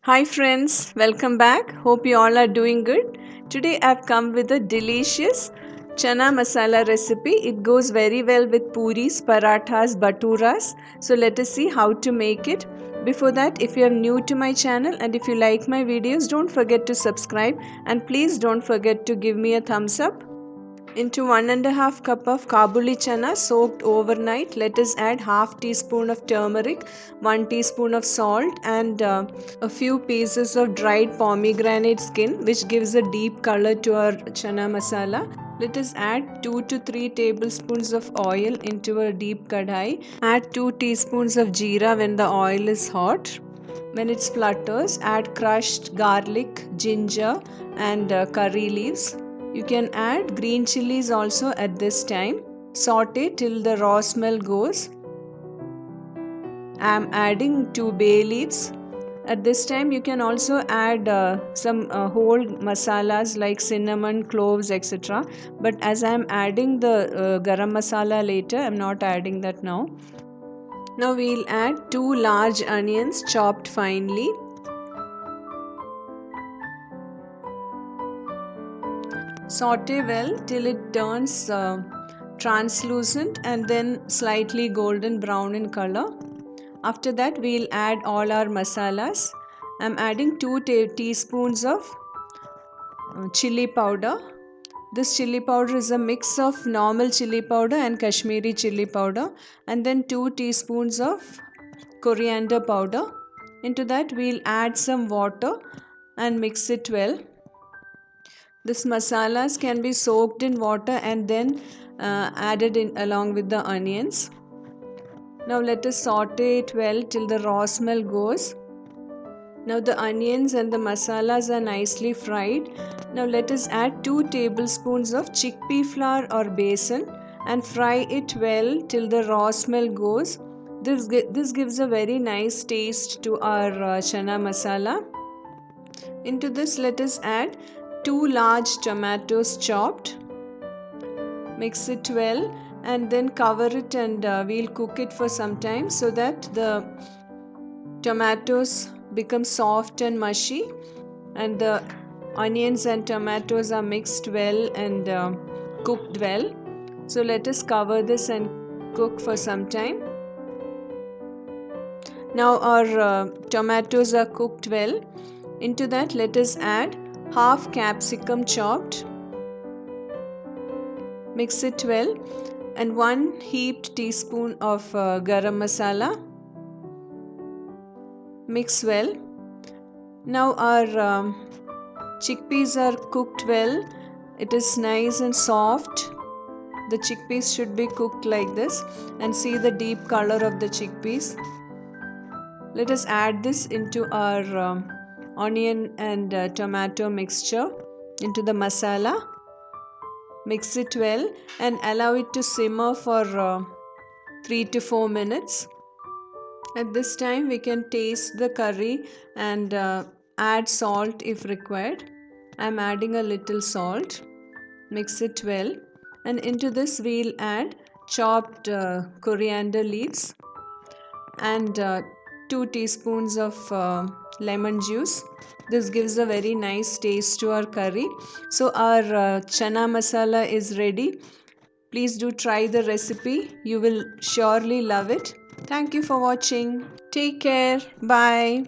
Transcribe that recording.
Hi friends, welcome back. Hope you all are doing good. Today I've come with a delicious Chana Masala recipe. It goes very well with puris, parathas, baturas. So let us see how to make it. Before that, if you are new to my channel and if you like my videos, don't forget to subscribe and please don't forget to give me a thumbs up. Into 1.5 cup of Kabuli chana soaked overnight, let us add half teaspoon of turmeric, 1 teaspoon of salt and a few pieces of dried pomegranate skin which gives a deep color to our chana masala. Let us add 2 to 3 tablespoons of oil into a deep kadhai. Add 2 teaspoons of jeera when the oil is hot. When it splutters, add crushed garlic, ginger and curry leaves. You can add green chilies also at this time. Saute till the raw smell goes. I am adding 2 bay leaves. At this time you can also add some whole masalas like cinnamon, cloves, etc. But as I am adding the garam masala later, I am not adding that now. Now we'll add 2 large onions chopped finely. Saute well till it turns translucent and then slightly golden brown in color. After that we'll add all our masalas. I'm adding 2 teaspoons of chili powder. This chili powder is a mix of normal chili powder and Kashmiri chili powder, and then 2 teaspoons of coriander powder. Into that we'll add some water and mix it well. This masalas can be soaked in water and then added in along with the onions. Now let us saute it well till the raw smell goes. Now the onions and the masalas are nicely fried. Now let us add 2 tablespoons of chickpea flour or besan and fry it well till the raw smell goes. This gives a very nice taste to our chana masala. Into this let us add 2 large tomatoes chopped. Mix it well and then cover it and we'll cook it for some time so that the tomatoes become soft and mushy and the onions and tomatoes are mixed well and cooked well. So let us cover this and cook for some time. Now our tomatoes are cooked well. Into that let us add half capsicum chopped. Mix it well and 1 heaped teaspoon of garam masala. Mix well. Now our chickpeas are cooked well. It is nice and soft. The chickpeas should be cooked like this and see the deep color of the chickpeas. Let us add this into our onion and tomato mixture into the masala. Mix it well and allow it to simmer for 3 to 4 minutes. At this time we can taste the curry and add salt if required. I am adding a little salt. Mix it well and into this we'll add chopped coriander leaves and 2 teaspoons of lemon juice. This gives a very nice taste to our curry. So our chana masala is ready. Please do try the recipe. You will surely love it. Thank you for watching. Take care. Bye.